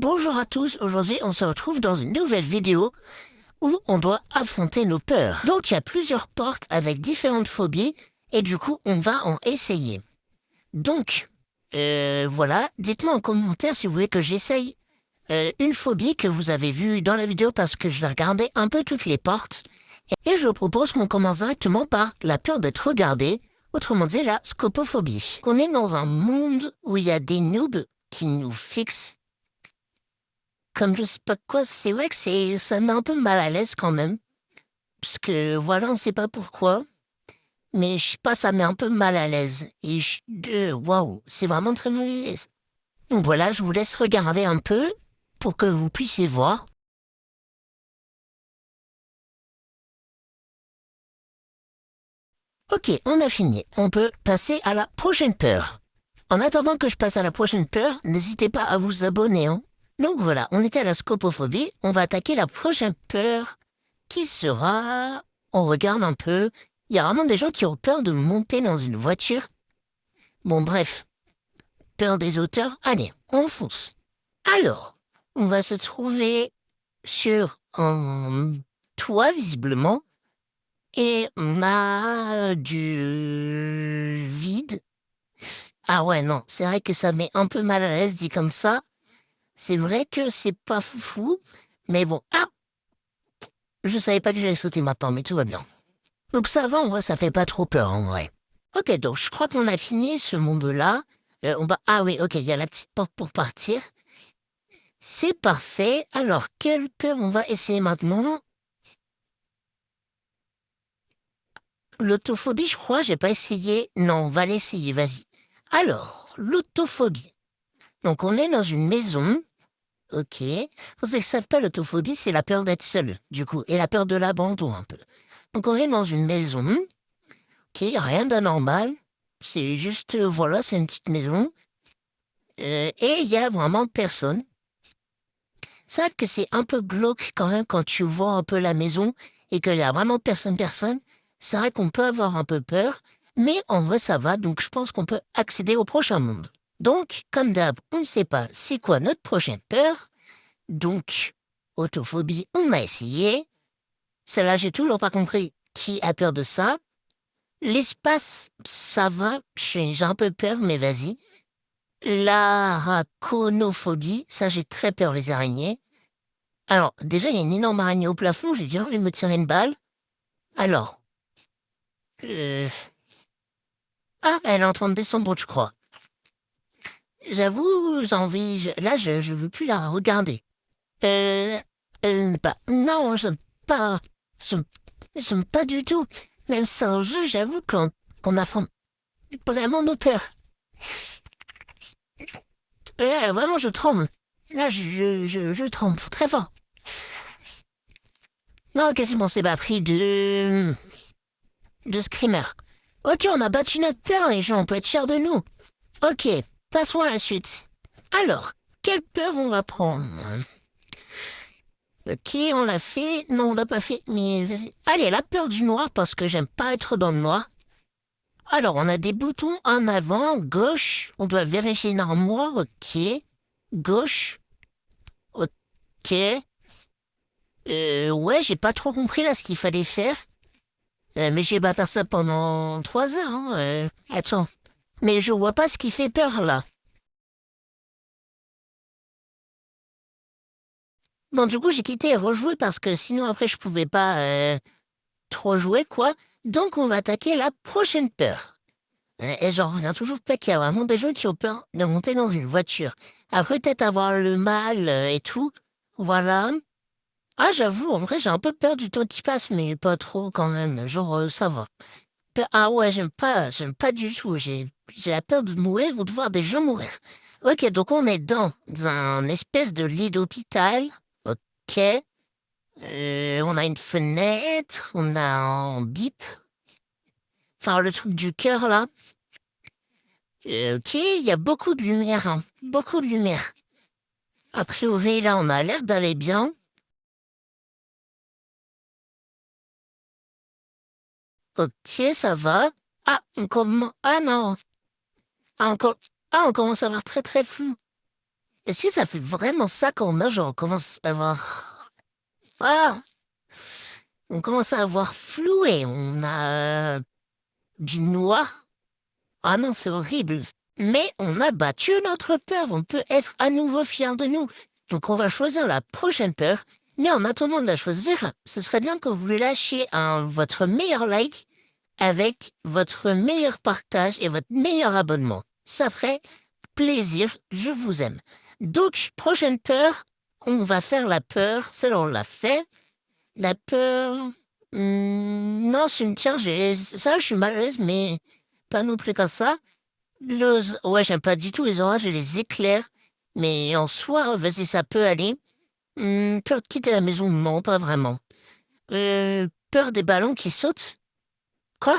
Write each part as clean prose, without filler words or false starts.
Bonjour à tous, aujourd'hui on se retrouve dans une nouvelle vidéo où on doit affronter nos peurs. Donc il y a plusieurs portes avec différentes phobies et du coup on va en essayer. Donc, voilà, dites-moi en commentaire si vous voulez que j'essaye une phobie que vous avez vue dans la vidéo parce que je vais regarder un peu toutes les portes. Et je vous propose qu'on commence directement par la peur d'être regardé, autrement dit la scopophobie. On est dans un monde où il y a des noobs qui nous fixent comme je sais pas quoi, c'est vrai que ça met un peu mal à l'aise quand même. Parce que voilà, on sait pas pourquoi. Mais je sais pas, ça met un peu mal à l'aise. Et waouh, c'est vraiment très mal à l'aise. Donc voilà, je vous laisse regarder un peu pour que vous puissiez voir. Ok, on a fini. On peut passer à la prochaine peur. En attendant que je passe à la prochaine peur, n'hésitez pas à vous abonner. Hein. Donc voilà, on était à la scopophobie. On va attaquer la prochaine peur qui sera... On regarde un peu. Il y a vraiment des gens qui ont peur de monter dans une voiture. Bon bref, peur des auteurs. Allez, on fonce. Alors, on va se trouver sur un toit visiblement. Et on a du vide. Ah ouais, non, c'est vrai que ça met un peu mal à l'aise dit comme ça. C'est vrai que c'est pas foufou. Mais bon, ah, je savais pas que j'allais sauter maintenant, mais tout va bien. Donc ça va, en vrai, ça fait pas trop peur, en vrai. Ok, donc je crois qu'on a fini ce monde-là. Ah oui, ok, il y a la petite porte pour partir. C'est parfait. Alors, quelle peur on va essayer maintenant? L'autophobie, je crois, j'ai pas essayé. Non, on va l'essayer, vas-y. Alors, l'autophobie. Donc, on est dans une maison. Ok. Pour ceux qui savent pas, l'autophobie, c'est la peur d'être seul, du coup, et la peur de l'abandon, un peu. Donc, on est dans une maison. Ok, rien d'anormal. C'est juste, voilà, c'est une petite maison. Et il y a vraiment personne. C'est vrai que c'est un peu glauque quand même quand tu vois un peu la maison et qu'il y a vraiment personne. C'est vrai qu'on peut avoir un peu peur, mais en vrai ça va, donc je pense qu'on peut accéder au prochain monde. Donc, comme d'hab, on ne sait pas c'est quoi notre prochaine peur. Donc, autophobie, on a essayé. Celle-là, j'ai toujours pas compris qui a peur de ça. L'espace, ça va, j'ai un peu peur, mais vas-y. L'araconophobie, ça j'ai très peur les araignées. Alors, déjà, il y a une énorme araignée au plafond, j'ai déjà envie de me tirer une balle. Alors, euh... ah, elle est en train de descendre, je crois. J'avoue, j'ai envie, là, je veux plus la regarder. Euh, non, j'aime, j'aime pas du tout. Même sans jeu, j'avoue qu'on a vraiment nos peurs. Vraiment, je tremble. Là, je tremble très fort. Non, quasiment, c'est pas pris de screamer. Ok, on a battu notre peur, les gens, on peut être fiers de nous. Ok, passons à la suite. Alors, quelle peur on va prendre? Ok, on l'a fait. Non, on l'a pas fait, mais vas-y. Allez, la peur du noir, parce que j'aime pas être dans le noir. Alors, on a des boutons en avant, gauche. On doit vérifier une armoire, ok. Gauche, ok. Ouais, j'ai pas trop compris là ce qu'il fallait faire. Mais j'ai battu ça pendant 3 heures, hein. Attends. Mais je vois pas ce qui fait peur là. Bon, du coup, j'ai quitté et rejoué parce que sinon après je pouvais pas trop jouer, quoi. Donc on va attaquer la prochaine peur. Et j'en reviens toujours pas qu'il y a vraiment des gens qui ont peur de monter dans une voiture. Après peut-être avoir le mal et tout. Voilà. Ah, j'avoue, en vrai, j'ai un peu peur du temps qui passe, mais pas trop quand même. Genre, ça va. Ah ouais, j'aime pas du tout. J'ai la peur de mourir ou de voir des gens mourir. Ok, donc on est dans un espèce de lit d'hôpital. Ok. On a une fenêtre, on a un bip. Enfin, le truc du cœur, là. Ok, il y a beaucoup de lumière, hein. Beaucoup de lumière. A priori, là, on a l'air d'aller bien. Ok, ça va. Ah, Ah non. Ah, encore... Ah, on commence à avoir très très flou. Est-ce que ça fait vraiment ça quand on commence à avoir... Ah! On commence à avoir floué, on a du noir. Ah non, c'est horrible. Mais on a battu notre peur, on peut être à nouveau fier de nous. Donc on va choisir la prochaine peur. Mais en attendant de la choisir, ce serait bien que vous lui lâchiez votre meilleur like avec votre meilleur partage et votre meilleur abonnement. Ça ferait plaisir, je vous aime. Donc, prochaine peur, on va faire la peur, celle on l'a fait. La peur... non, c'est une tiens, ça, je suis mal à l'aise, mais pas non plus comme ça. Ouais, j'aime pas du tout les orages et les éclairs. Mais en soi, vas-y, ça peut aller. Peur de quitter la maison, non, pas vraiment. Peur des ballons qui sautent? Quoi?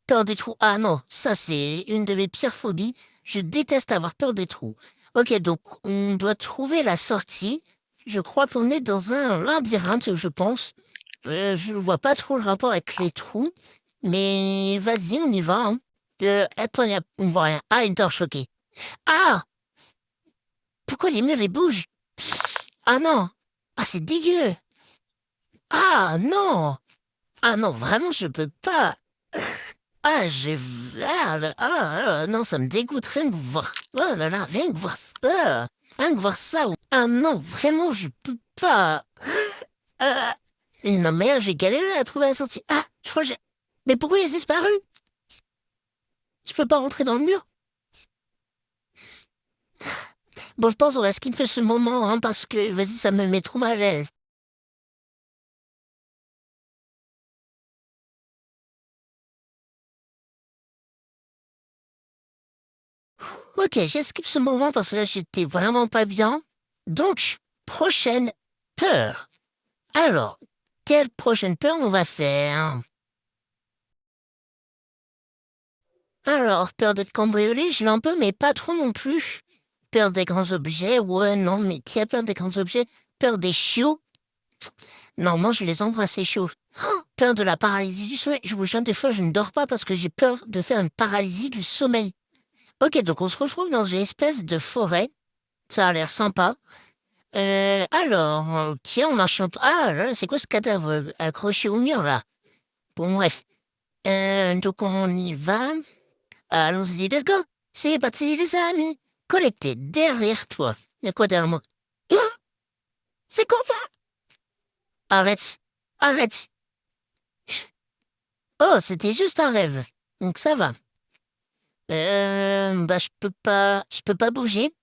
Peur des trous? Ah non, ça c'est une de mes pires phobies. Je déteste avoir peur des trous. Ok, donc on doit trouver la sortie. Je crois qu'on est dans un labyrinthe, je pense. Je ne vois pas trop le rapport avec les trous. Mais vas-y, on y va. Hein. Attends, on voit rien. Ah, une torche, ok. Ah! Pourquoi les murs, ils bougent? Ah non! Ah, c'est dégueu! Ah non! Ah non, vraiment, je peux pas. Ah, j'ai... non, ça me dégoûte rien de voir... Oh là là, rien que voir ça. Rien que voir ça. Ah non, vraiment, je peux pas. Ah, et non, merde, j'ai galéré à trouver la sortie. Ah, je crois que j'ai... Mais pourquoi il a disparu? Je peux pas rentrer dans le mur? Bon, je pense qu'on va skipper ce moment, hein, parce que, vas-y, ça me met trop mal à l'aise. Ok, j'esquive ce moment parce que là, j'étais vraiment pas bien. Donc, prochaine peur. Alors, quelle prochaine peur on va faire? Alors, peur d'être cambriolé, je l'ai un peu, mais pas trop non plus. Peur des grands objets, ouais, non, mais qui a peur des grands objets? Peur des chiots? Non, moi, je les embrasse, ces chiots. Oh, peur de la paralysie du sommeil. Je vous jure, des fois, je ne dors pas parce que j'ai peur de faire une paralysie du sommeil. Ok, donc on se retrouve dans une espèce de forêt. Ça a l'air sympa. Alors, tiens, on marche un peu. Ah, là, c'est quoi ce cadavre accroché au mur, là? Bon, bref. Donc on y va. Allons-y, let's go. C'est parti, les amis. Connecté derrière toi. Il y a quoi derrière moi? Ah, c'est quoi ça? Arrête. Arrête. Oh, c'était juste un rêve. Donc ça va. Bah, je peux pas bouger.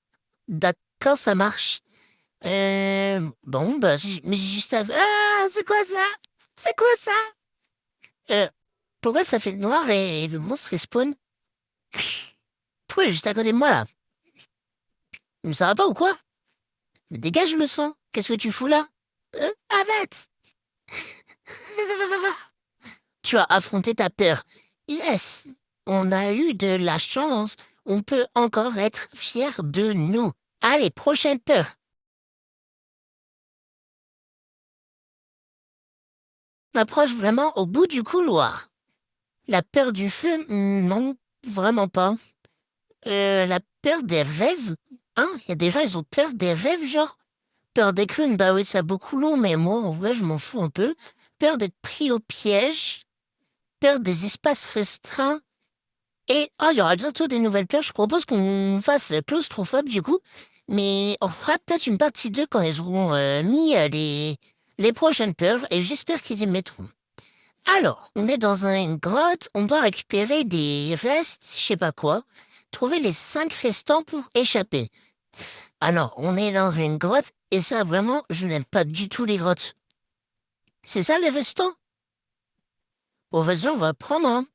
D'accord, ça marche. Bon, bah, mais j'ai juste à... Ah, c'est quoi ça? C'est quoi ça? Euh, Pourquoi ça fait noir et le monstre respawn? Pourquoi il est juste à côté de moi, là? Mais ça va pas ou quoi? Mais dégage le sang. Qu'est-ce que tu fous là? Arrête! Tu as affronté ta peur. Yes! On a eu de la chance. On peut encore être fier de nous. Allez, prochaine peur. On approche vraiment au bout du couloir. La peur du feu? Non, vraiment pas. La peur des rêves? Hein? Il y a des gens, ils ont peur des rêves, genre? Peur des clowns, bah oui, c'est beaucoup long, mais moi, en vrai, je m'en fous un peu. Peur d'être pris au piège. Peur des espaces restreints. Et, il y aura bientôt des nouvelles peurs. Je propose qu'on fasse claustrophobe, du coup. Mais on fera peut-être une partie 2 quand ils auront mis les prochaines peurs, et j'espère qu'ils les mettront. Alors, on est dans une grotte, on doit récupérer des restes, je sais pas quoi, trouver les 5 restants pour échapper. Alors, on est dans une grotte, et ça, vraiment, je n'aime pas du tout les grottes. C'est ça, les restants? Bon, vas-y, on va prendre un.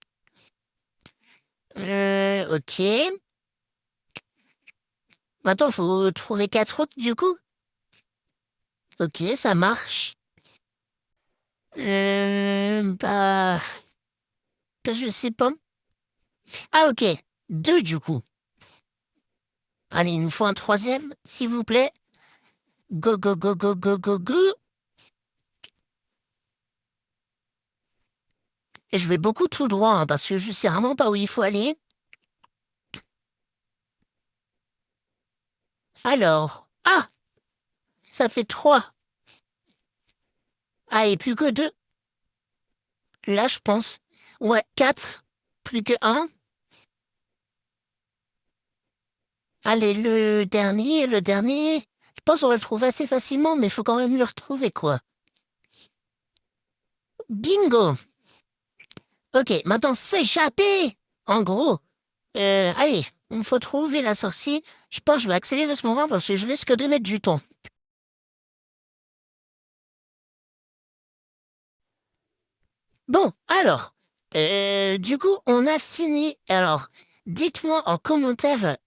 Ok. Maintenant, faut trouver 4 autres, du coup. Ok, ça marche. Bah... Je sais pas. Ah, ok. 2, du coup. Allez, il nous faut un troisième, s'il vous plaît. Go, go, go, go, go, go, go. Et je vais beaucoup tout droit, hein, parce que je sais vraiment pas où il faut aller. Alors, ah, ça fait 3. Ah, et plus que 2. Là, je pense. Ouais, 4. Plus que 1. Allez, le dernier. Je pense qu'on va le trouver assez facilement, mais il faut quand même le retrouver, quoi. Bingo! Ok, maintenant s'échapper! En gros, allez, il faut trouver la sortie. Je pense que je vais accélérer ce moment parce que je risque de mettre du temps. Bon, alors, du coup, on a fini. Alors, dites-moi en commentaire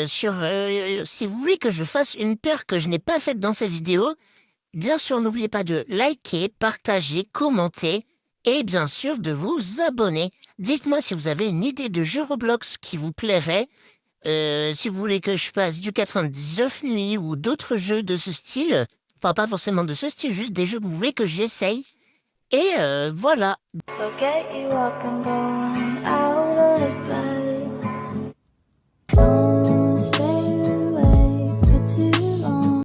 si vous voulez que je fasse une peur que je n'ai pas faite dans ces vidéos. Bien sûr, n'oubliez pas de liker, partager, commenter et bien sûr de vous abonner. Dites-moi si vous avez une idée de jeu Roblox qui vous plairait. Si vous voulez que je fasse du 99 nuits ou d'autres jeux de ce style. Enfin, pas forcément de ce style, juste des jeux que vous voulez que j'essaye. Et voilà. So get you up and going.